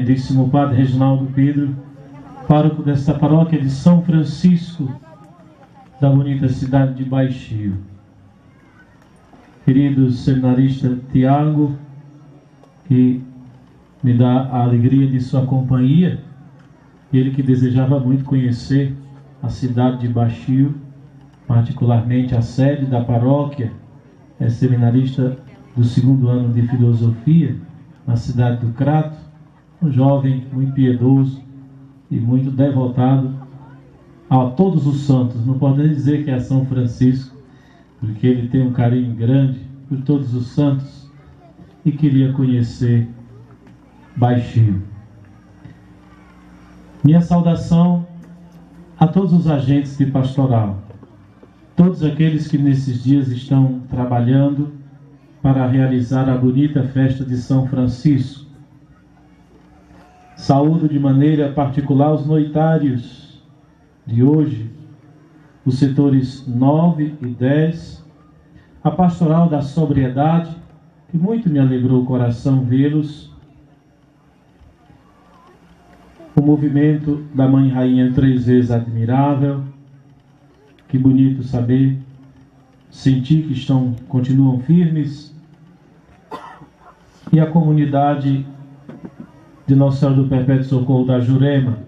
Reverendíssimo Padre Reginaldo Pedro, pároco desta paróquia de São Francisco, da bonita cidade de Baixio. Querido seminarista Tiago, que me dá a alegria de sua companhia, ele que desejava muito conhecer a cidade de Baixio, particularmente a sede da paróquia, é seminarista do 2º ano de filosofia, na cidade do Crato, um jovem muito piedoso e muito devotado a todos os santos. Não podemos dizer que é São Francisco, porque ele tem um carinho grande por todos os santos e queria conhecer Baixio. Minha saudação a todos os agentes de pastoral, todos aqueles que nesses dias estão trabalhando para realizar a bonita festa de São Francisco. Saúdo de maneira particular os noitários de hoje, os setores 9 e 10, a pastoral da sobriedade, que muito me alegrou o coração vê-los, o movimento da Mãe Rainha 3 vezes admirável, que bonito saber, sentir que continuam firmes, e a comunidade de Nossa Senhora do Perpétuo Socorro da Jurema.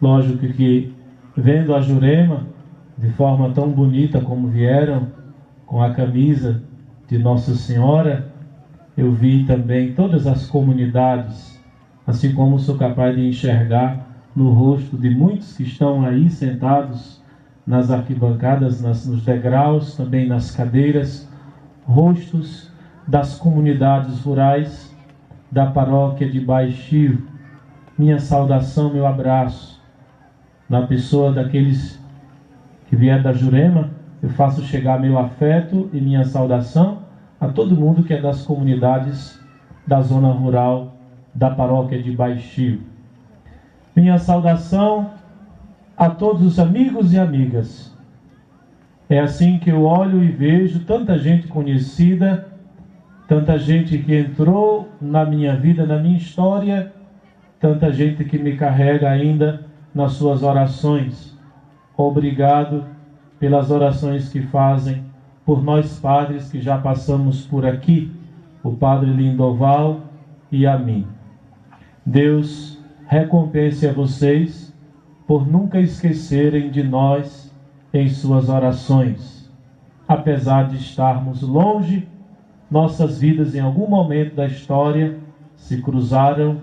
Lógico que vendo a Jurema de forma tão bonita como vieram, com a camisa de Nossa Senhora, eu vi também todas as comunidades, assim como sou capaz de enxergar no rosto de muitos que estão aí sentados nas arquibancadas, nos degraus, também nas cadeiras, rostos das comunidades rurais da paróquia de Baixio. Minha saudação, meu abraço. Na pessoa daqueles que vieram da Jurema, eu faço chegar meu afeto e minha saudação a todo mundo que é das comunidades da zona rural da paróquia de Baixio. Minha saudação a todos os amigos e amigas. É assim que eu olho e vejo tanta gente conhecida, tanta gente que entrou na minha vida, na minha história, tanta gente que me carrega ainda nas suas orações. Obrigado pelas orações que fazem por nós padres que já passamos por aqui, o Padre Lindoval e a mim. Deus recompense a vocês por nunca esquecerem de nós em suas orações. Apesar de estarmos longe, nossas vidas em algum momento da história se cruzaram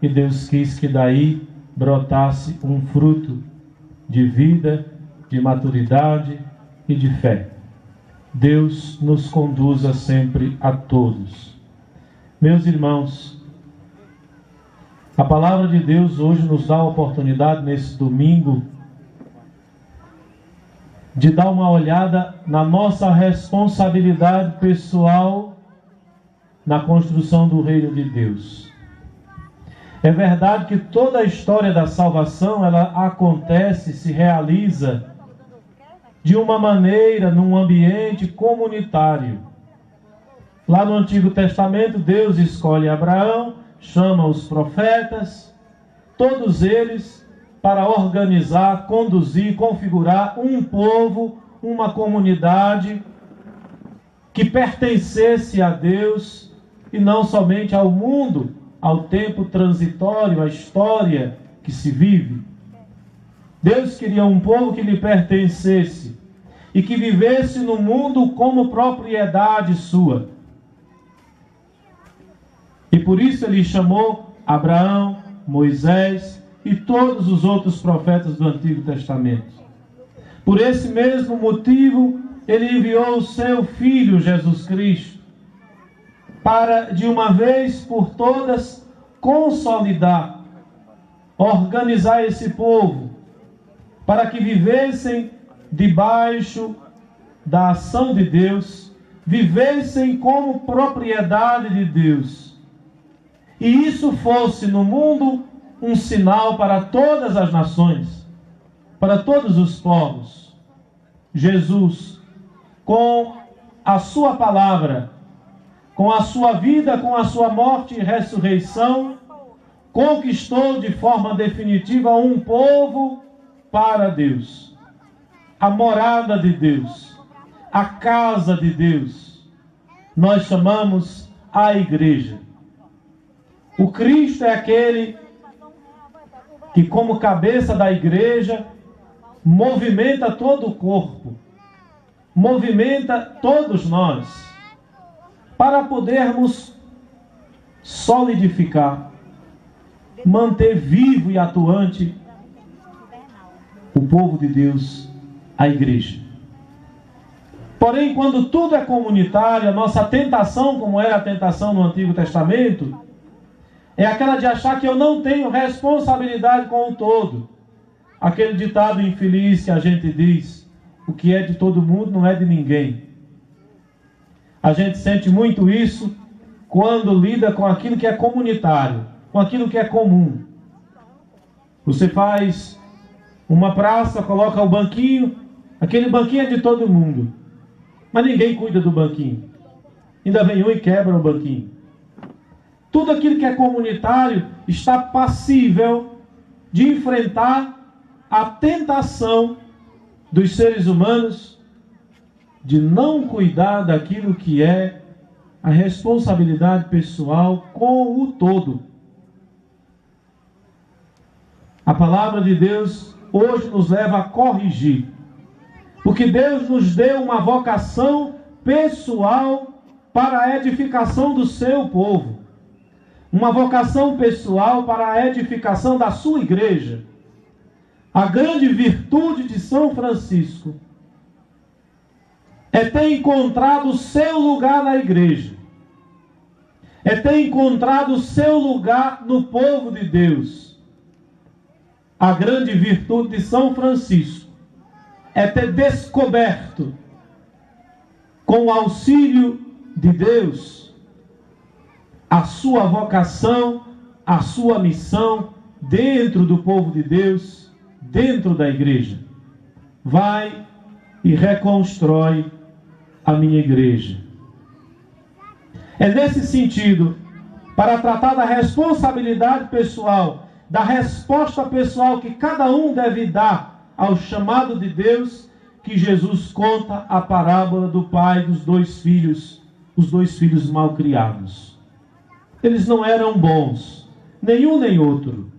e Deus quis que daí brotasse um fruto de vida, de maturidade e de fé. Deus nos conduza sempre a todos. Meus irmãos, a palavra de Deus hoje nos dá a oportunidade, nesse domingo, de dar uma olhada na nossa responsabilidade pessoal na construção do reino de Deus. É verdade que toda a história da salvação, ela acontece, se realiza de uma maneira, num ambiente comunitário. Lá no Antigo Testamento, Deus escolhe Abraão, chama os profetas, todos eles para organizar, conduzir, configurar um povo, uma comunidade que pertencesse a Deus e não somente ao mundo, ao tempo transitório, à história que se vive. Deus queria um povo que lhe pertencesse e que vivesse no mundo como propriedade sua. E por isso ele chamou Abraão, Moisés e todos os outros profetas do Antigo Testamento. Por esse mesmo motivo, ele enviou o seu Filho, Jesus Cristo, para, de uma vez por todas, consolidar, organizar esse povo, para que vivessem debaixo da ação de Deus, vivessem como propriedade de Deus. E isso fosse no mundo um sinal para todas as nações, para todos os povos. Jesus, com a sua palavra, com a sua vida, com a sua morte e ressurreição, conquistou de forma definitiva um povo para Deus, a morada de Deus, a casa de Deus. Nós chamamos a igreja. O Cristo é aquele que, como cabeça da igreja, movimenta todo o corpo, movimenta todos nós, para podermos solidificar, manter vivo e atuante o povo de Deus, a igreja. Porém, quando tudo é comunitário, a nossa tentação, como era a tentação no Antigo Testamento, é aquela de achar que eu não tenho responsabilidade com o todo. Aquele ditado infeliz que a gente diz, o que é de todo mundo não é de ninguém. A gente sente muito isso quando lida com aquilo que é comunitário, com aquilo que é comum. Você faz uma praça, coloca o banquinho, aquele banquinho é de todo mundo, mas ninguém cuida do banquinho. Ainda vem um e quebra o banquinho. Tudo aquilo que é comunitário está passível de enfrentar a tentação dos seres humanos de não cuidar daquilo que é a responsabilidade pessoal com o todo. A palavra de Deus hoje nos leva a corrigir, porque Deus nos deu uma vocação pessoal para a edificação do seu povo, uma vocação pessoal para a edificação da sua igreja. A grande virtude de São Francisco é ter encontrado o seu lugar na igreja, é ter encontrado o seu lugar no povo de Deus. A grande virtude de São Francisco é ter descoberto, com o auxílio de Deus, a sua vocação, a sua missão dentro do povo de Deus, dentro da igreja. Vai e reconstrói a minha igreja. É nesse sentido, para tratar da responsabilidade pessoal, da resposta pessoal que cada um deve dar ao chamado de Deus, que Jesus conta a parábola do pai dos dois filhos, os dois filhos mal criados. Eles não eram bons, nenhum nem outro.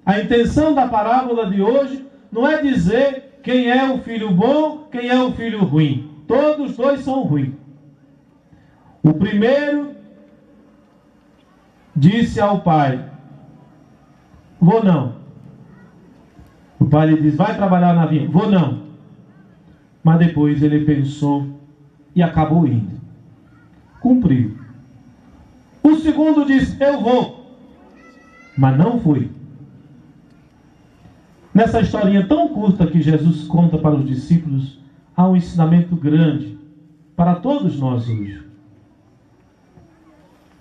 A intenção da parábola de hoje não é dizer quem é o filho bom, quem é o filho ruim. Todos os dois são ruins. O primeiro disse ao pai: vou não. O pai lhe diz: vai trabalhar na vinha. Vou não. Mas depois ele pensou e acabou indo. Cumpriu. O segundo disse: eu vou. Mas não foi. Nessa historinha tão curta que Jesus conta para os discípulos, há um ensinamento grande para todos nós hoje.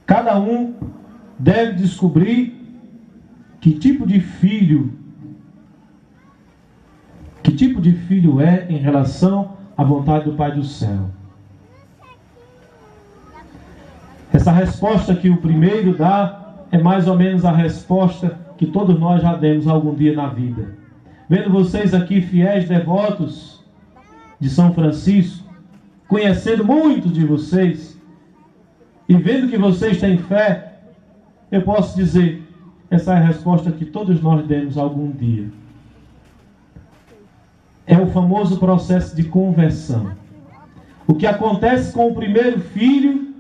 Cada um deve descobrir que tipo de filho é em relação à vontade do Pai do céu. Essa resposta que o primeiro dá é mais ou menos a resposta que todos nós já demos algum dia na vida. Vendo vocês aqui, fiéis devotos de São Francisco, conhecendo muitos de vocês, e vendo que vocês têm fé, eu posso dizer, essa é a resposta que todos nós demos algum dia. É o famoso processo de conversão. O que acontece com o primeiro filho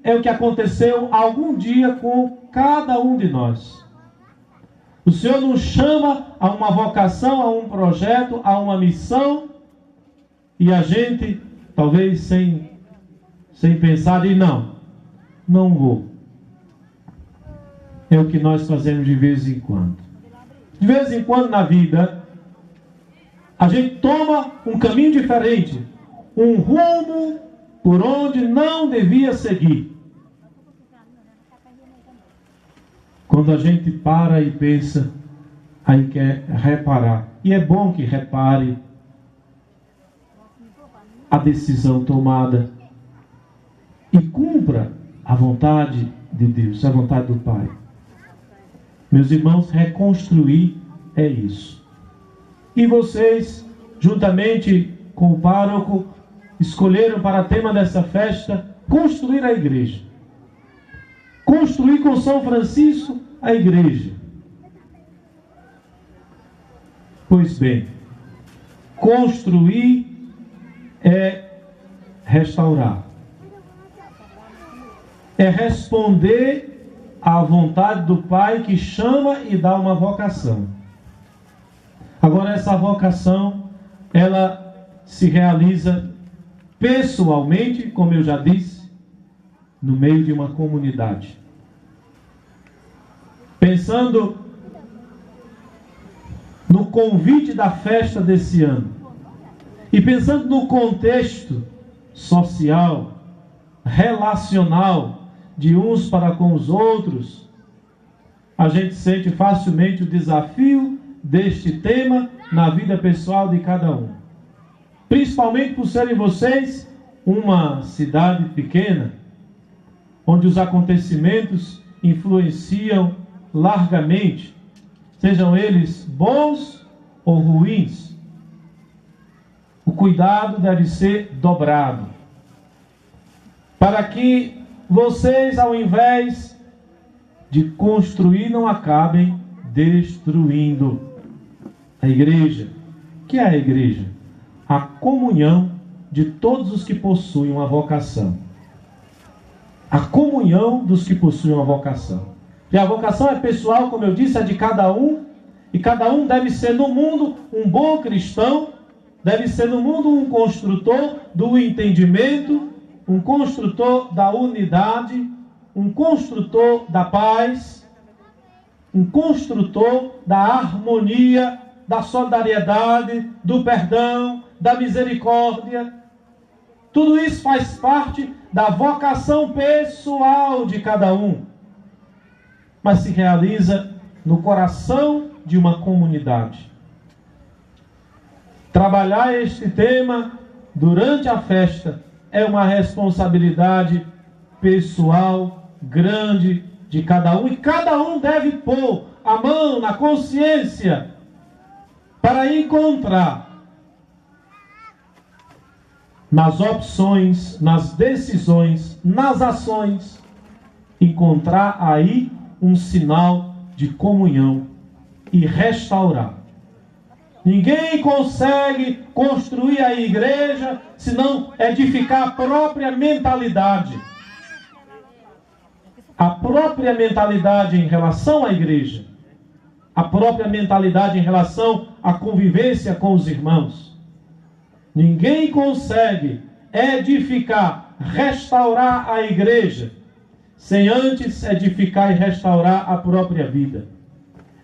é o que aconteceu algum dia com cada um de nós. O Senhor nos chama a uma vocação, a um projeto, a uma missão, e a gente, talvez sem pensar, diz: não vou. É o que nós fazemos de vez em quando. De vez em quando na vida, a gente toma um caminho diferente, um rumo por onde não devia seguir. Quando a gente para e pensa, aí quer reparar. E é bom que repare a decisão tomada e cumpra a vontade de Deus, a vontade do Pai. Meus irmãos, reconstruir é isso. E vocês, juntamente com o pároco, escolheram para tema dessa festa construir a igreja. Construir com São Francisco a igreja. Pois bem, construir é restaurar. É responder à vontade do Pai que chama e dá uma vocação. Agora, essa vocação, ela se realiza pessoalmente, como eu já disse, no meio de uma comunidade. Pensando no convite da festa desse ano e pensando no contexto social, relacional, de uns para com os outros, a gente sente facilmente o desafio deste tema na vida pessoal de cada um. Principalmente por serem vocês uma cidade pequena, onde os acontecimentos influenciam largamente, sejam eles bons ou ruins. O cuidado deve ser dobrado, para que vocês, ao invés de construir, não acabem destruindo a igreja. O que é a igreja? A comunhão de todos os que possuem uma vocação. A comunhão dos que possuem uma vocação. E a vocação é pessoal, como eu disse, é de cada um. E cada um deve ser no mundo um bom cristão, deve ser no mundo um construtor do entendimento, um construtor da unidade, um construtor da paz, um construtor da harmonia, da solidariedade, do perdão, da misericórdia. Tudo isso faz parte da vocação pessoal de cada um, mas se realiza no coração de uma comunidade. Trabalhar este tema durante a festa é uma responsabilidade pessoal grande de cada um, e cada um deve pôr a mão na consciência para encontrar nas opções, nas decisões, nas ações, encontrar aí um sinal de comunhão e restaurar. Ninguém consegue construir a igreja se não edificar a própria mentalidade. A própria mentalidade em relação à igreja. A própria mentalidade em relação à convivência com os irmãos. Ninguém consegue edificar, restaurar a igreja sem antes edificar e restaurar a própria vida.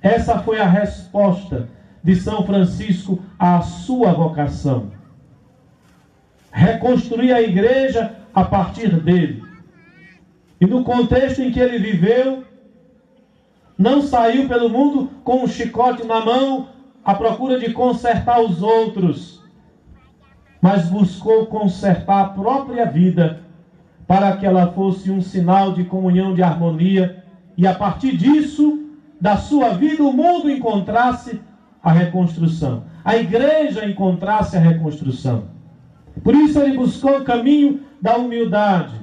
Essa foi a resposta de São Francisco à sua vocação. Reconstruir a igreja a partir dele. E no contexto em que ele viveu, não saiu pelo mundo com um chicote na mão à procura de consertar os outros, mas buscou consertar a própria vida para que ela fosse um sinal de comunhão, de harmonia, e a partir disso, da sua vida, o mundo encontrasse a reconstrução. A igreja encontrasse a reconstrução. Por isso ele buscou o caminho da humildade,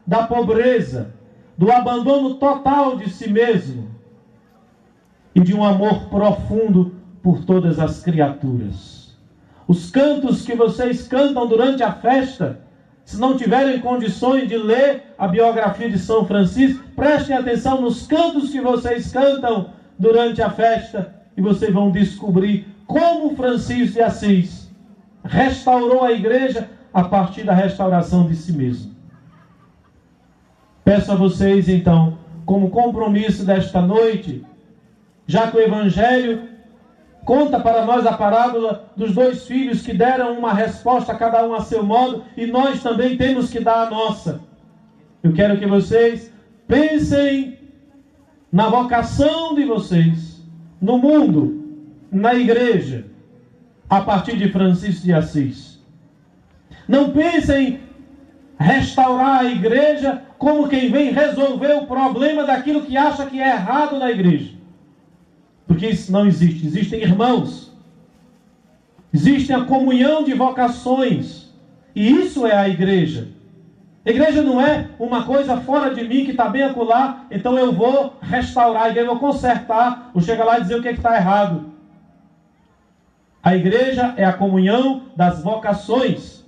da pobreza, do abandono total de si mesmo e de um amor profundo por todas as criaturas. Os cantos que vocês cantam durante a festa, se não tiverem condições de ler a biografia de São Francisco, prestem atenção nos cantos que vocês cantam durante a festa e vocês vão descobrir como Francisco de Assis restaurou a igreja a partir da restauração de si mesmo. Peço a vocês, então, como compromisso desta noite, já que o Evangelho conta para nós a parábola dos dois filhos que deram uma resposta, cada um a seu modo, e nós também temos que dar a nossa. Eu quero que vocês pensem na vocação de vocês, no mundo, na igreja, a partir de Francisco de Assis. Não pensem em restaurar a igreja como quem vem resolver o problema daquilo que acha que é errado na igreja. Porque isso não existe. Existem irmãos. Existe a comunhão de vocações. E isso é a igreja. A igreja não é uma coisa fora de mim que está bem acolá, então eu vou restaurar a igreja, vou consertar, vou chegar lá e dizer o que está errado. A igreja é a comunhão das vocações,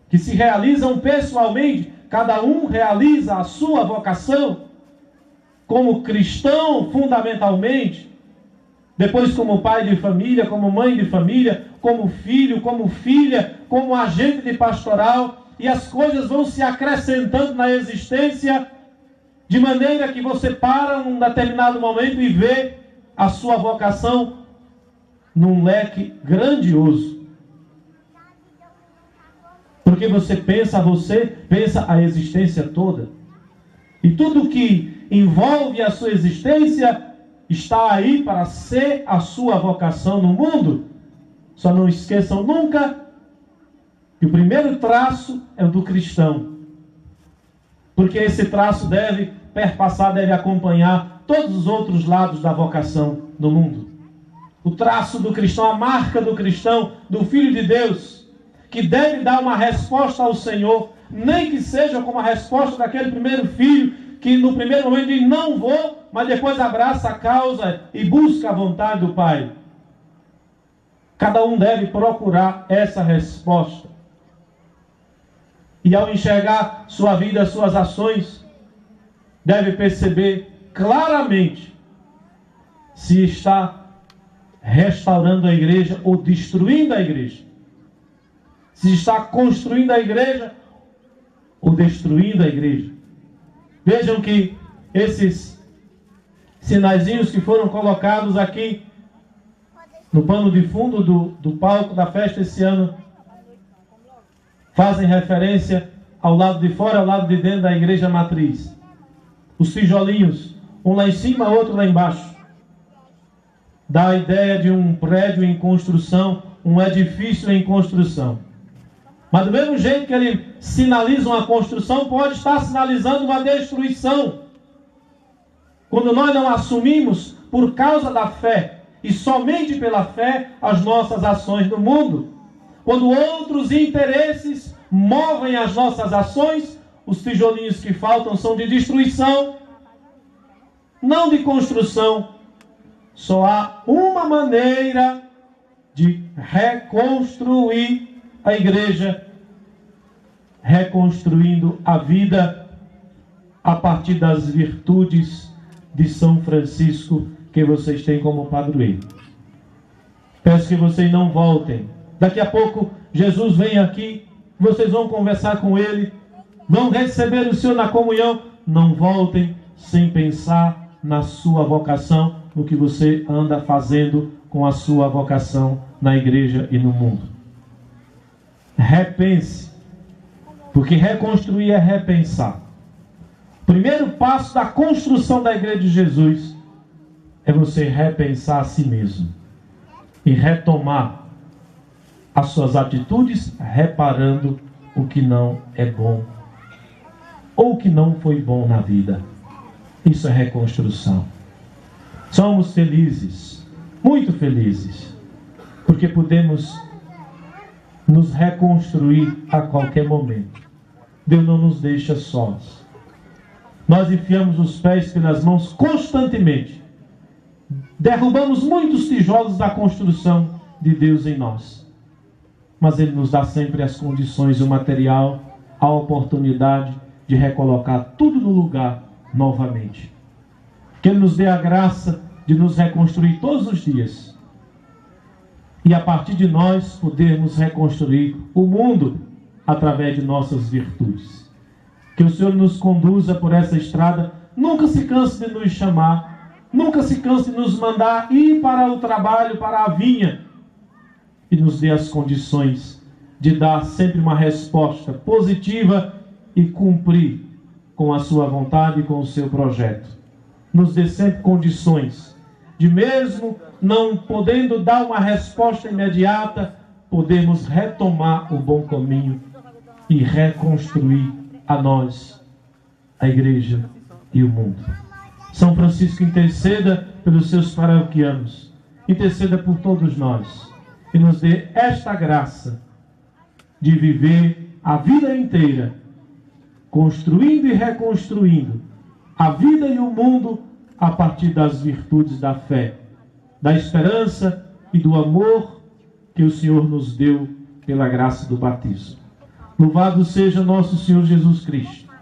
que se realizam pessoalmente, cada um realiza a sua vocação, como cristão fundamentalmente, depois como pai de família, como mãe de família, como filho, como filha, como agente de pastoral, e as coisas vão se acrescentando na existência, de maneira que você para num determinado momento e vê a sua vocação num leque grandioso. Porque você pensa a existência toda. E tudo que envolve a sua existência está aí para ser a sua vocação no mundo. Só não esqueçam nunca que o primeiro traço é o do cristão. Porque esse traço deve perpassar, deve acompanhar todos os outros lados da vocação no mundo. O traço do cristão, a marca do cristão, do Filho de Deus, que deve dar uma resposta ao Senhor, nem que seja como a resposta daquele primeiro filho, que no primeiro momento diz, não vou, mas depois abraça a causa e busca a vontade do Pai. Cada um deve procurar essa resposta. E ao enxergar sua vida, suas ações, deve perceber claramente se está restaurando a igreja ou destruindo a igreja. Se está construindo a igreja ou destruindo a igreja. Vejam que esses sinaizinhos que foram colocados aqui no pano de fundo do palco da festa esse ano fazem referência ao lado de fora, ao lado de dentro da igreja matriz. Os tijolinhos, um lá em cima, outro lá embaixo. Dá a ideia de um prédio em construção, um edifício em construção. Mas do mesmo jeito que ele sinaliza uma construção, pode estar sinalizando uma destruição. Quando nós não assumimos, por causa da fé, e somente pela fé, as nossas ações no mundo. Quando outros interesses movem as nossas ações, os tijolinhos que faltam são de destruição, não de construção. Só há uma maneira de reconstruir a igreja, reconstruindo a vida a partir das virtudes de São Francisco que vocês têm como padroeiro. Peço que vocês não voltem. Daqui a pouco Jesus vem aqui, vocês vão conversar com Ele, vão receber o Senhor na comunhão. Não voltem sem pensar na sua vocação, no que você anda fazendo com a sua vocação na igreja e no mundo. Repense, porque reconstruir é repensar. O primeiro passo da construção da igreja de Jesus é você repensar a si mesmo e retomar as suas atitudes, reparando o que não é bom ou o que não foi bom na vida. Isso é reconstrução. Somos felizes, muito felizes, porque podemos nos reconstruir a qualquer momento. Deus não nos deixa sós. Nós enfiamos os pés pelas mãos constantemente. Derrubamos muitos tijolos da construção de Deus em nós. Mas Ele nos dá sempre as condições, o material, a oportunidade de recolocar tudo no lugar novamente. Que Ele nos dê a graça de nos reconstruir todos os dias. E a partir de nós podermos reconstruir o mundo através de nossas virtudes. Que o Senhor nos conduza por essa estrada. Nunca se canse de nos chamar. Nunca se canse de nos mandar ir para o trabalho, para a vinha. E nos dê as condições de dar sempre uma resposta positiva e cumprir com a sua vontade e com o seu projeto. Nos dê sempre condições de, mesmo não podendo dar uma resposta imediata, podemos retomar o bom caminho e reconstruir a nós, a igreja e o mundo. São Francisco, interceda pelos seus paroquianos, interceda por todos nós e nos dê esta graça de viver a vida inteira, construindo e reconstruindo a vida e o mundo a partir das virtudes da fé, da esperança e do amor que o Senhor nos deu pela graça do batismo. Louvado seja nosso Senhor Jesus Cristo,